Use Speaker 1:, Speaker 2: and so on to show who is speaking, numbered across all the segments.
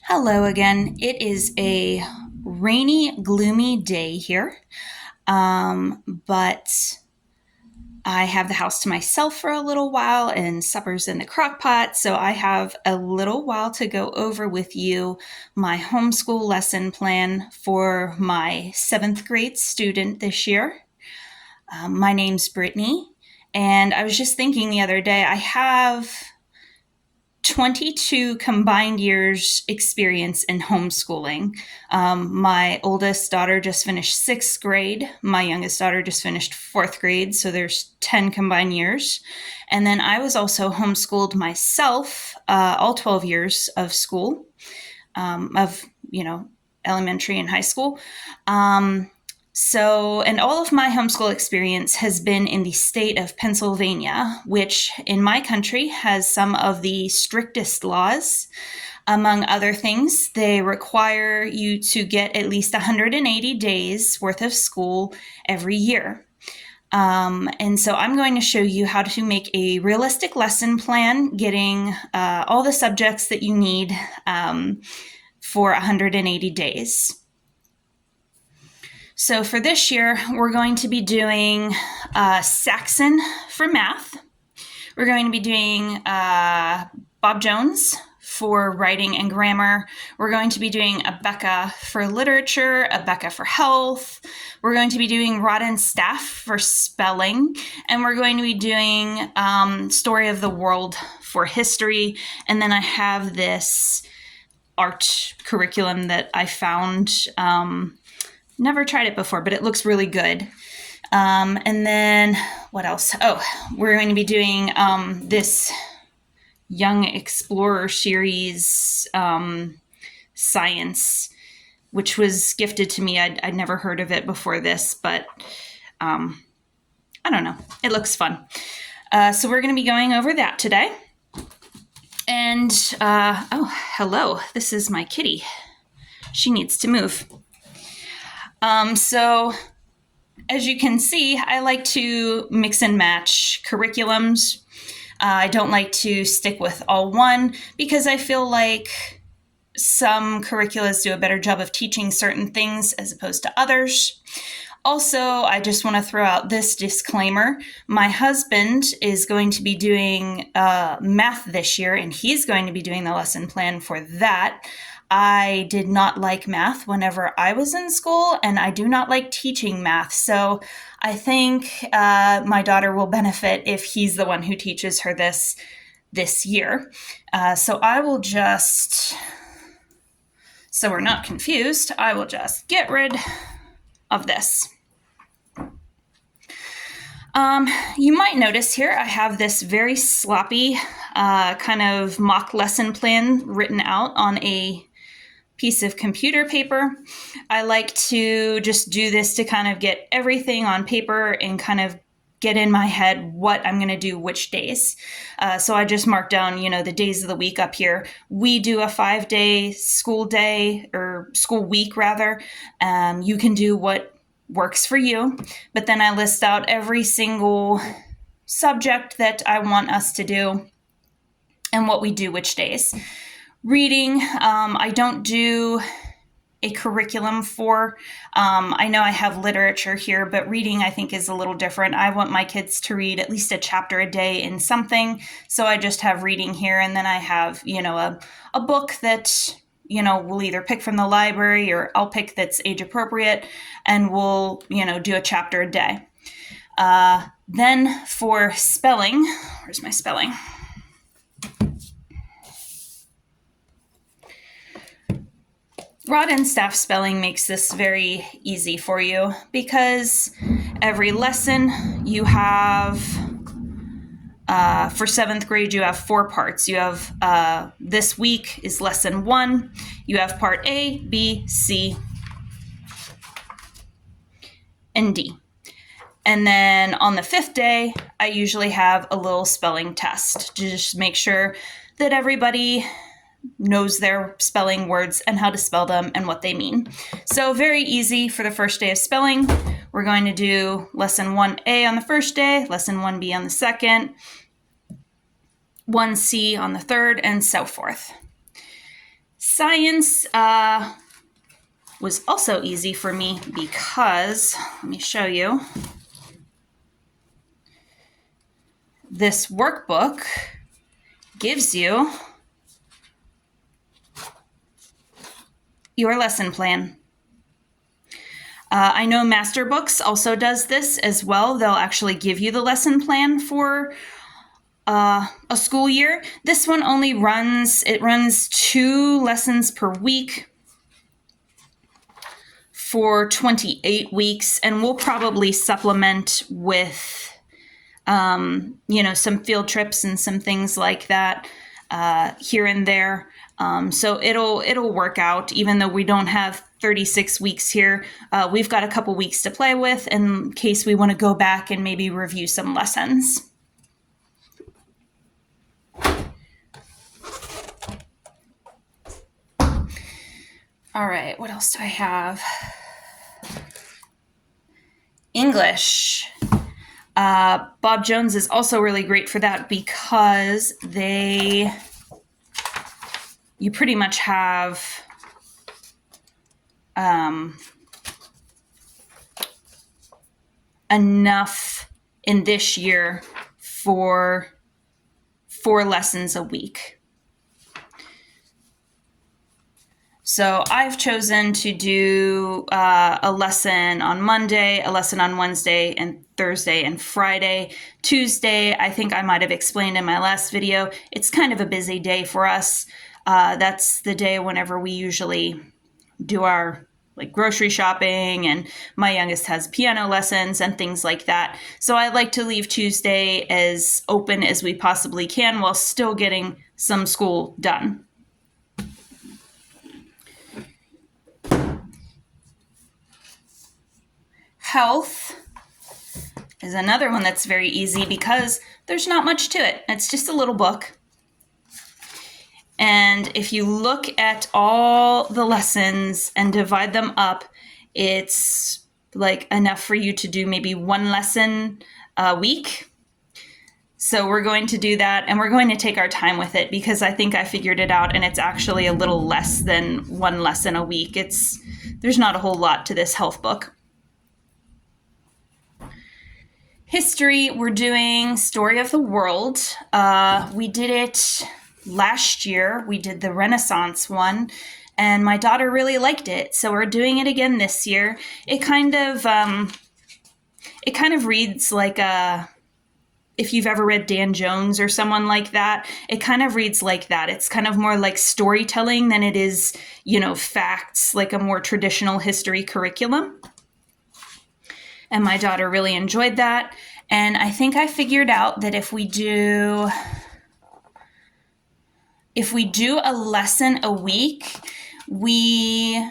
Speaker 1: Hello again. It is a rainy, gloomy day here, but I have the house to myself for a little while and supper's in the crock pot, so I have a little while to go over with you my homeschool lesson plan for my 7th grade student this year. My name's Brittany, and I was just thinking the other day, I have 22 combined years experience in homeschooling. My oldest daughter just finished 6th grade. My youngest daughter just finished 4th grade. So there's 10 combined years. And then I was also homeschooled myself, all 12 years of school, of, elementary and high school. And all of my homeschool experience has been in the state of Pennsylvania, which in my country has some of the strictest laws. Among other things, they require you to get at least 180 days worth of school every year. And so I'm going to show you how to make a realistic lesson plan, getting all the subjects that you need for 180 days. So for this year, we're going to be doing Saxon for math. We're going to be doing Bob Jones for writing and grammar. We're going to be doing Abeka for literature, Abeka for health. We're going to be doing Rod and Staff for spelling. And we're going to be doing Story of the World for history. And then I have this art curriculum that I found. Never tried it before, but it looks really good. And then what else? Oh, we're going to be doing this Young Explorer series science, which was gifted to me. I'd never heard of it before this, but I don't know. It looks fun. So we're going to be going over that today. And, hello. This is my kitty. She needs to move. So as you can see, I like to mix and match curriculums. I don't like to stick with all one because I feel like some curriculums do a better job of teaching certain things as opposed to others. Also, I just want to throw out this disclaimer. My husband is going to be doing math this year, and he's going to be doing the lesson plan for that. I did not like math whenever I was in school, and I do not like teaching math. So I think my daughter will benefit if he's the one who teaches her this year. So we're not confused, I will just get rid of this. You might notice here I have this very sloppy kind of mock lesson plan written out on a piece of computer paper. I like to just do this to kind of get everything on paper and kind of get in my head what I'm going to do which days. So I just marked down, the days of the week up here. We do a 5-day school day or school week rather. You can do what works for you, but then I list out every single subject that I want us to do and what we do which days. Reading, I don't do a curriculum for. I know I have literature here, but reading I think is a little different. I want my kids to read at least a chapter a day in something, so I just have reading here, and then I have, a book that, we'll either pick from the library or I'll pick that's age appropriate, and we'll, do a chapter a day. Then for spelling, where's my spelling? Rod and Staff spelling makes this very easy for you because every lesson you have, for 7th grade, you have 4 parts. You have, this week is lesson 1. You have part A, B, C, and D. And then on the 5th day, I usually have a little spelling test to just make sure that everybody knows their spelling words and how to spell them and what they mean. So very easy for the first day of spelling. We're going to do lesson 1A on the first day, lesson 1B on the second, 1C on the third, and so forth. Science was also easy for me because, let me show you. This workbook gives you your lesson plan. I know Master Books also does this as well. They'll actually give you the lesson plan for a school year. This one only runs 2 lessons per week for 28 weeks, and we'll probably supplement with, some field trips and some things like that here and there. So it'll work out, even though we don't have 36 weeks here. We've got a couple weeks to play with in case we want to go back and maybe review some lessons. All right, what else do I have? English. Bob Jones is also really great for that because you pretty much have enough in this year for 4 lessons a week. So I've chosen to do a lesson on Monday, a lesson on Wednesday and Thursday and Friday. Tuesday, I think I might have explained in my last video, it's kind of a busy day for us. That's the day whenever we usually do our grocery shopping, and my youngest has piano lessons and things like that. So I like to leave Tuesday as open as we possibly can while still getting some school done. Health is another one that's very easy because there's not much to it. It's just a little book. And if you look at all the lessons and divide them up, it's enough for you to do maybe 1 lesson a week. So we're going to do that, and we're going to take our time with it because I think I figured it out, and it's actually a little less than 1 lesson a week. There's not a whole lot to this health book. History, we're doing Story of the World. We did it last year. We did the Renaissance one, and my daughter really liked it. So we're doing it again this year. It kind of reads like if you've ever read Dan Jones or someone like that, it kind of reads like that. It's kind of more like storytelling than it is, facts, like a more traditional history curriculum. And my daughter really enjoyed that. And I think I figured out that if we do a lesson a week, we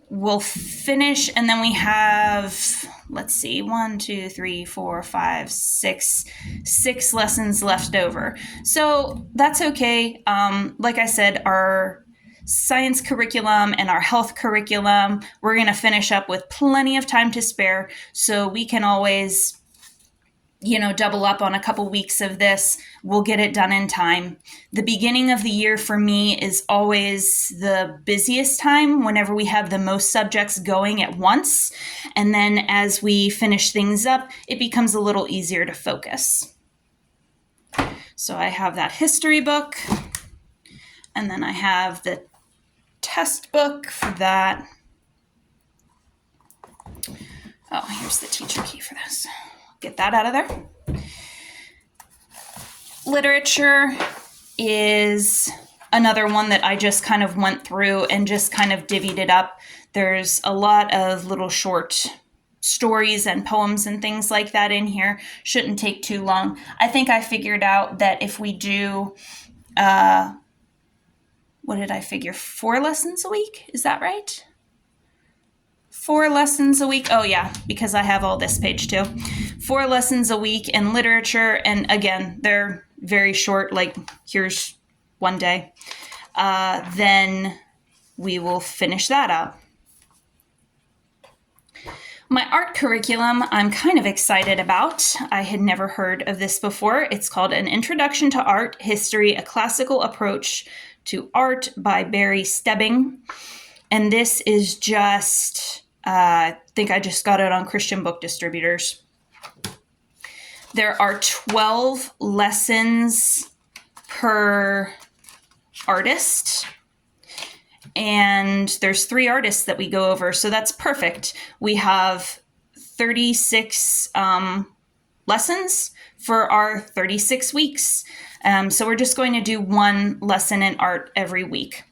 Speaker 1: will finish, and then we have, 1, 2, 3, 4, 5, 6 lessons left over. So that's okay. Like I said, our science curriculum and our health curriculum, we're going to finish up with plenty of time to spare, so we can always double up on a couple weeks of this. We'll get it done in time. The beginning of the year for me is always the busiest time, whenever we have the most subjects going at once. And then as we finish things up, it becomes a little easier to focus. So I have that history book, and then I have the test book for that. Oh, here's the teacher key for this. Get that out of there. Literature is another one that I just kind of went through and just kind of divvied it up. There's a lot of little short stories and poems and things like that in here. Shouldn't take too long. I think I figured out that if we do, what did I figure? 4 lessons a week? Is that right? 4 lessons a week. Oh yeah, because I have all this page too. 4 lessons a week in literature. And again, they're very short, here's 1 day. Then we will finish that up. My art curriculum, I'm kind of excited about. I had never heard of this before. It's called An Introduction to Art History, a Classical Approach to Art by Barry Stebbing. And this is just, I think I just got it on Christian Book Distributors. There are 12 lessons per artist. And there's 3 artists that we go over, so that's perfect. We have 36 lessons for our 36 weeks. So we're just going to do 1 lesson in art every week.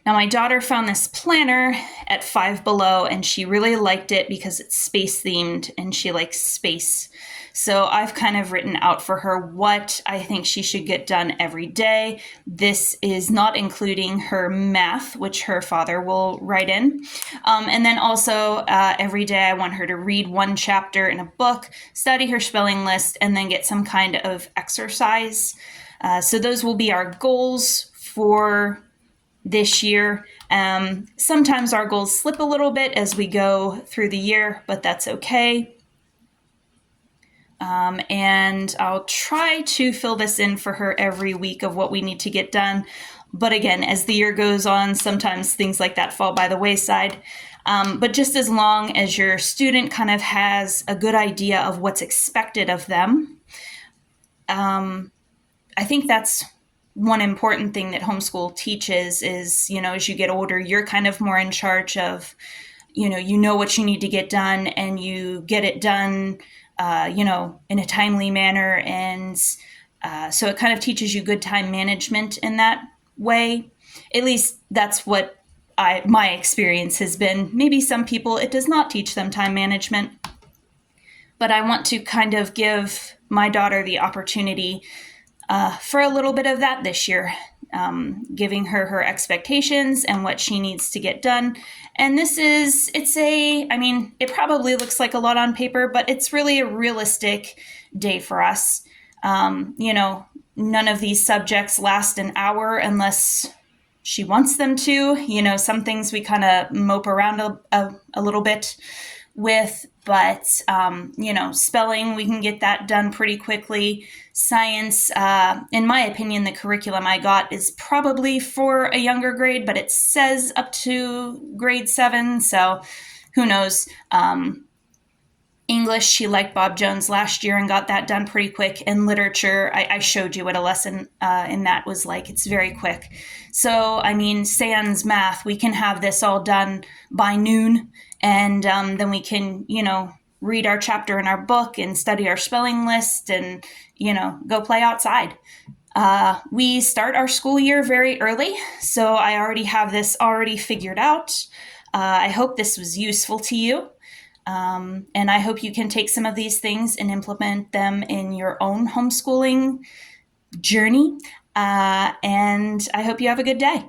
Speaker 1: Now, my daughter found this planner at Five Below, and she really liked it because it's space themed and she likes space. So I've kind of written out for her what I think she should get done every day. This is not including her math, which her father will write in. And then also every day I want her to read 1 chapter in a book, study her spelling list, and then get some kind of exercise. So those will be our goals for this year. Sometimes our goals slip a little bit as we go through the year, but that's okay. And I'll try to fill this in for her every week of what we need to get done. But again, as the year goes on, sometimes things like that fall by the wayside. But just as long as your student kind of has a good idea of what's expected of them, I think that's one important thing that homeschool teaches is, as you get older, you're kind of more in charge of, you know what you need to get done and you get it done, in a timely manner. And so it kind of teaches you good time management in that way. At least that's what my experience has been. Maybe some people, it does not teach them time management. But I want to kind of give my daughter the opportunity for a little bit of that this year, giving her her expectations and what she needs to get done. And it probably looks like a lot on paper, but it's really a realistic day for us. None of these subjects last an hour unless she wants them to. Some things we kind of mope around a little bit with, but, spelling, we can get that done pretty quickly. Science, in my opinion, the curriculum I got is probably for a younger grade, but it says up to grade 7, so who knows. English, she liked Bob Jones last year and got that done pretty quick. And literature, I showed you what a lesson in that was like. It's very quick. So, sans math, we can have this all done by noon. And then we can, read our chapter in our book and study our spelling list and, go play outside. We start our school year very early, so I already have this already figured out. I hope this was useful to you. And I hope you can take some of these things and implement them in your own homeschooling journey. And I hope you have a good day.